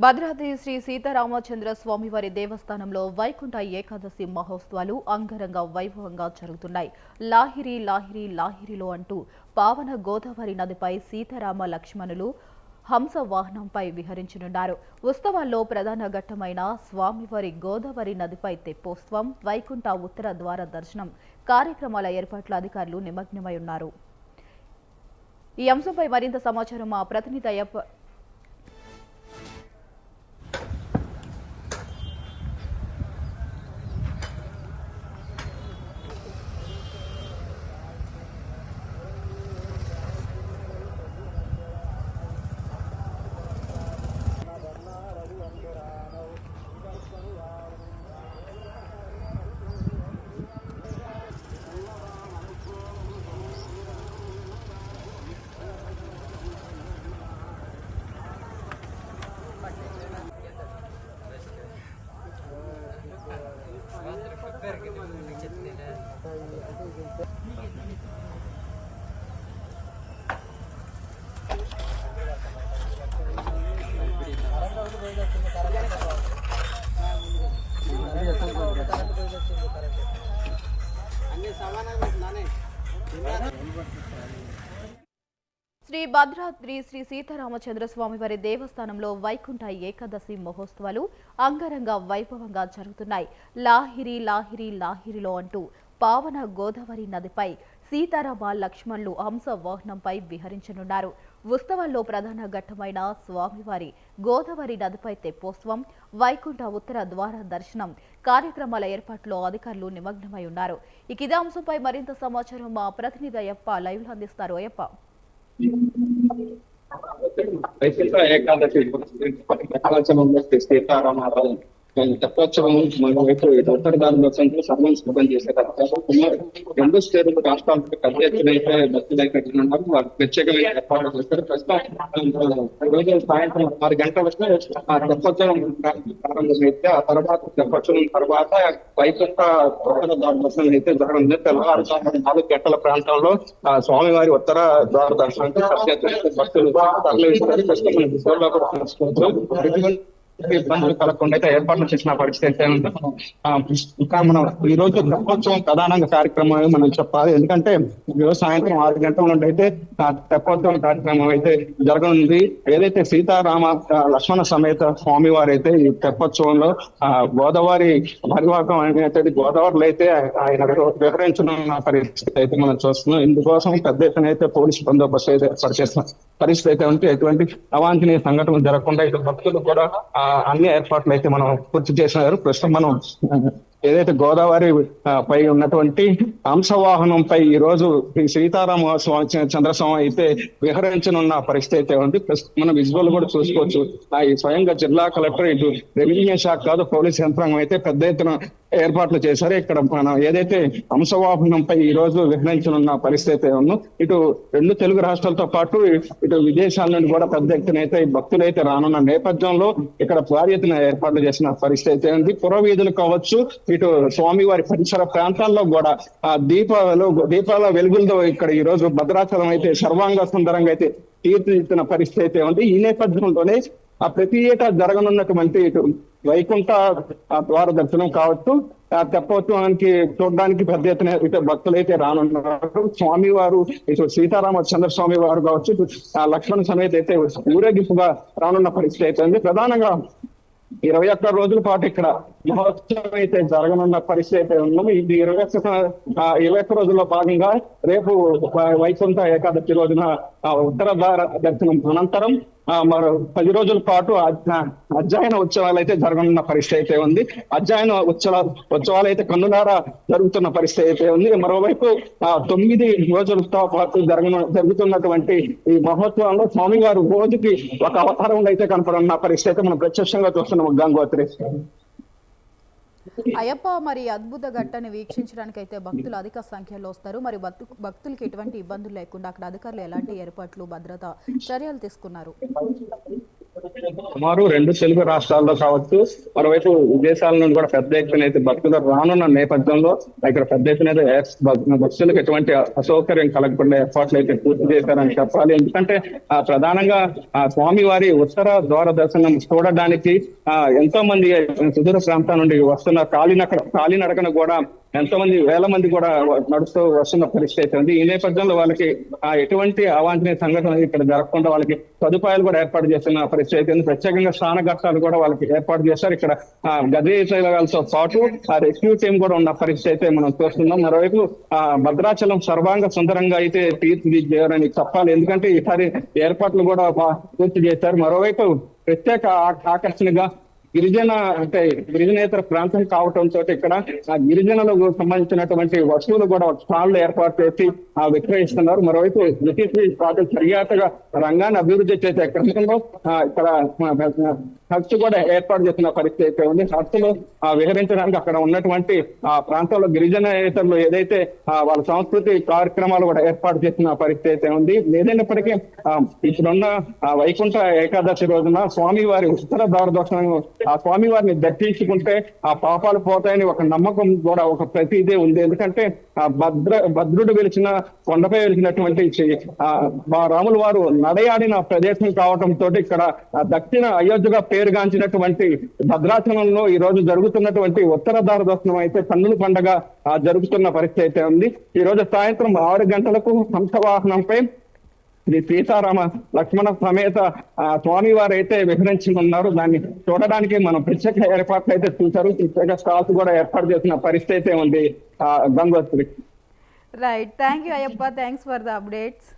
భద్రాద్రి శ్రీ సీతారామచంద్ర స్వామివారి దేవస్థానంలో వైకుంఠ ఏకాదశి మహోత్సవాలు అంగరంగ వైభవంగా జరుగుతున్నాయి. లాహిరి లాహిరి లాహిరిలో అంటూ పావన గోదావరి నదిపై సీతారామ లక్ష్మణులు హంస వాహనంపై విహరించనున్నారు. ఉత్సవాల్లో ప్రధాన ఘట్టమైన స్వామివారి గోదావరి నదిపై తెప్పోత్సవం, వైకుంఠ ఉత్తర ద్వార దర్శనం కార్యక్రమాల ఏర్పాట్ల అధికారులు నిమగ్నమై ఉన్నారు. ఈ అంశంపై మరింత సమాచారం మా ప్రతినిధి అయ్యప్ప శ్రీ భద్రాద్రి శ్రీ సీతారామచంద్ర స్వామివారి దేవస్థానంలో వైకుంఠ ఏకాదశి మహోత్సవాలు అంగరంగ వైభవంగా జరుగుతున్నాయి. లాహిరి లాహిరి లాహిరిలో అంటూ పావన గోదావరి నదిపై సీతారామ లక్ష్మణులు హంస వాహనంపై విహరించనున్నారు. ఉత్సవాల్లో ప్రధాన ఘట్టమైన స్వామివారి గోదావరి నదిపై తెప్పోత్సవం, వైకుంఠ ఉత్తర ద్వార దర్శనం కార్యక్రమాల ఏర్పాట్లో అధికారులు నిమగ్నమై ఉన్నారు. ఇదే అంశంపై మరింత సమాచారం మా ప్రతినిధి అయ్యప్ప లైవ్ లో అందిస్తారు. అయ్యప్ప, ఏకాదశి సీతారామారావు తెప్పోత్సవం మనమైతే ఉత్తర భారతదేశంలో సర్వం సిద్ధం చేసేటప్పుడు సుమారు 2 స్టేట్ల రాష్ట్రాలకు పెద్ద ఎత్తున అయితే భక్తులు ఉన్నారు. వారు ప్రత్యేకమైన ఏర్పాట్లు చేస్తారు. ప్రస్తుతం రోజు సాయంత్రం 6 గంటలకు ఆ తెప్పోత్సవం ప్రారంభమైతే ఆ తర్వాత తెప్పోత్సవం తర్వాత వైకుంఠ దర్శనం అయితే జరగనుంది. తెల్లవారుజామున 4 గంటల ప్రాంతంలో ఆ స్వామివారి ఉత్తర ద్వార దర్శనానికి పెద్ద ఎత్తున భక్తులు తరలిస్తారు. ప్రస్తుతం కూడా తెలుసుకోవచ్చు. ఇబ్బందులు కలగకుండా అయితే ఏర్పాట్లు చేసిన పరిస్థితి అయితే ఇంకా మనం ఈ రోజు తెప్పోత్సవం ప్రధానంగా కార్యక్రమం మనం చెప్పాలి. ఎందుకంటే ఈరోజు సాయంత్రం 6 గంటల నుండి అయితే తెప్పోత్సవం కార్యక్రమం అయితే జరగనుంది. ఏదైతే సీతారామ లక్ష్మణ సమేత స్వామివారు అయితే ఈ తెప్పోత్సవంలో గోదావరి పరివాహకం అనేది గోదావరిలో అయితే ఆయన వివరించనున్న పరిస్థితి అయితే మనం చూస్తున్నాం. ఇందుకోసం పెద్ద ఎత్తున అయితే పోలీసు బందోబస్తు అయితే ఏర్పాటు చేస్తున్న పరిస్థితి అయితే ఉంటే ఎటువంటి అవాంఛనీయ సంఘటనలు జరగకుండా ఇటు భక్తులు కూడా అన్ని ఏర్పాట్లు అయితే మనం పూర్తి చేసినారు. ప్రస్తుతం మనం ఏదైతే గోదావరి పై ఉన్నటువంటి హంసవాహనంపై ఈ రోజు సీతారామ చంద్రస్వామి అయితే విహరించనున్న పరిస్థితి అయితే ఉంది. మనం విజువల్ కూడా చూసుకోవచ్చు. ఈ స్వయంగా జిల్లా కలెక్టర్ ఇటు రెవెన్యూ శాఖ కాదు పోలీస్ యంత్రాంగం అయితే పెద్ద ఎత్తున ఏర్పాట్లు చేశారు. ఇక్కడ మనం ఏదైతే హంసవాహనంపై ఈ రోజు విహరించనున్న పరిస్థితి ఉన్నాం. ఇటు 2 తెలుగు రాష్ట్రాలతో పాటు ఇటు విదేశాల నుండి కూడా పెద్ద ఎత్తున అయితే భక్తులు అయితే రానున్న నేపథ్యంలో ఇక్కడ భారీ ఎత్తున ఏర్పాట్లు చేసిన పరిస్థితి అయితే ఉంది. పురవీధులు కావచ్చు, ఇటు స్వామివారి పరిసర ప్రాంతాల్లో కూడా దీపాల వెలుగులతో ఇక్కడ ఈ రోజు భద్రాచలం అయితే సర్వాంగ సుందరంగా అయితే తీర్చిదిద్దిన పరిస్థితి అయితే ఉంది. ఈ నేపథ్యంలోనే ప్రతి ఏటా జరగనున్నటువంటి ఇటు వైకుంఠ ద్వార దర్శనం కావచ్చు, తెప్పోత్సవానికి చూడడానికి పెద్ద ఎత్తున ఇటు భక్తులు అయితే రానున్నారు. స్వామివారు ఇటు సీతారామచంద్ర స్వామి వారు కావచ్చు, ఇటు లక్ష్మణ సమేత అయితే ఊరేగింపుగా రానున్న పరిస్థితి అయితే ఉంది. ప్రధానంగా 21 రోజుల పాటు ఇక్కడ మహోత్సవం అయితే జరగనున్న పరిస్థితి అయితే ఉన్నాము. ఇది 21 రోజుల్లో భాగంగా రేపు వైకుంఠ ఏకాదశి రోజున ఉత్తర ద్వార దర్శనం అనంతరం మరో 10 రోజుల పాటు అధ్యయన ఉత్సవాలు అయితే జరగనున్న పరిస్థితి అయితే ఉంది. అధ్యయన ఉత్సవాలు అయితే కన్నులారా జరుగుతున్న పరిస్థితి అయితే ఉంది. మరోవైపు 9 రోజులతో పాటు జరుగుతున్నటువంటి ఈ మహోత్సవంలో స్వామి గారు రోజుకి ఒక అవతారంలో అయితే కనపడున్న పరిస్థితి అయితే మనం ప్రత్యక్షంగా చూస్తున్నాం. గంగోత్రి అయ్యప్ప, మరి అద్భుత ఘట్టాన్ని వీక్షించడానికి అయితే భక్తులు అధిక సంఖ్యలో వస్తారు. మరి భక్తులకి ఎటువంటి ఇబ్బందులు లేకుండా అక్కడ అధికారులు ఎలాంటి ఏర్పాట్లు, భద్రతా చర్యలు తీసుకున్నారు? సుమారు 2 తెలుగు రాష్ట్రాల్లో కావచ్చు, మరోవైపు విదేశాల నుండి కూడా పెద్ద ఎత్తున అయితే భక్తులు రానున్న నేపథ్యంలో ఇక్కడ పెద్ద ఎత్తున అయితే భక్తులకు ఎటువంటి అసౌకర్యం కలగకుండా ఏర్పాట్లు అయితే పూర్తి చేశారని చెప్పాలి. ఎందుకంటే ప్రధానంగా స్వామి వారి ఉత్తర ద్వార దర్శనం చూడడానికి ఎంతో మంది సుదూర ప్రాంతాల నుండి వస్తున్న కాలినడకన కూడా ఎంతో మంది వేల మంది కూడా నడుస్తూ వస్తున్న పరిస్థితి ఉంది. ఈ నేపథ్యంలో వాళ్ళకి ఎటువంటి అవాంఛనీయ సంఘటన ఇక్కడ జరగకుండా వాళ్ళకి సదుపాయాలు కూడా ఏర్పాటు చేస్తున్న పరిస్థితి ఉంది. ప్రత్యేకంగా స్నాన ఘట్టాలు కూడా వాళ్ళకి ఏర్పాటు చేస్తారు. ఇక్కడ గజేతలతో పాటు రెస్క్యూ టీం కూడా ఉన్న పరిస్థితి అయితే మనం చూస్తున్నాం. మరోవైపు భద్రాచలం సర్వాంగ సుందరంగా అయితే తీర్చిదిద్దారని చెప్పాలి. ఎందుకంటే ఈసారి ఏర్పాట్లు కూడా పూర్తి చేశారు. మరోవైపు ప్రత్యేక ఆకర్షణగా గిరిజనేతర ప్రాంతం కావడంతో ఇక్కడ గిరిజనులకు సంబంధించినటువంటి వస్తువులు కూడా స్టాళ్లు ఏర్పాటు చేసి విక్రయిస్తున్నారు. మరోవైపు బ్రిటిష్ పార్టీ చర్యాతగా రంగాన్ని అభివృద్ధి చేసే క్రమంలో ఇక్కడ హట్స్ కూడా ఏర్పాటు చేసిన పరిస్థితి అయితే ఉంది. హట్స్ లో విహరించడానికి అక్కడ ఉన్నటువంటి ప్రాంతంలో గిరిజనేతరులు ఏదైతే వాళ్ళ సంస్కృతి కార్యక్రమాలు కూడా ఏర్పాటు చేసిన పరిస్థితి అయితే ఉంది. ఏదైనప్పటికీ ఇప్పుడున్న వైకుంఠ ఏకాదశి రోజున స్వామివారి ఉత్తర ద్వారదర్శనం ఆ స్వామి వారిని దర్శించుకుంటే ఆ పాపాలు పోతాయని ఒక నమ్మకం కూడా ఒక ప్రతీదే ఉంది. ఎందుకంటే భద్రుడు వెలిసిన కొండపై వెలిసినటువంటి మా రాముల వారు నడయాడిన ప్రదేశం కావడంతో ఇక్కడ దక్షిణ అయోధ్యగా పేరుగాంచినటువంటి భద్రాచలంలో ఈ రోజు జరుగుతున్నటువంటి ఉత్తర ద్వార దర్శనం అయితే కన్నుల పండగ జరుగుతున్న పరిస్థితి అయితే ఉంది. ఈ రోజు సాయంత్రం 6 గంటలకు హంసవాహనంపై శ్రీ సీతారామ లక్ష్మణ సమేత స్వామి వారు అయితే విహరించి ఉన్నారు. దాన్ని చూడడానికి మనం ప్రత్యేక ఏర్పాట్లు అయితే చూశారు. ప్రత్యేక స్టాల్స్ కూడా ఏర్పాటు చేసిన పరిస్థితి అయితే ఉంది. Gangotri. Right, thank you Ayyappa, thanks for the updates.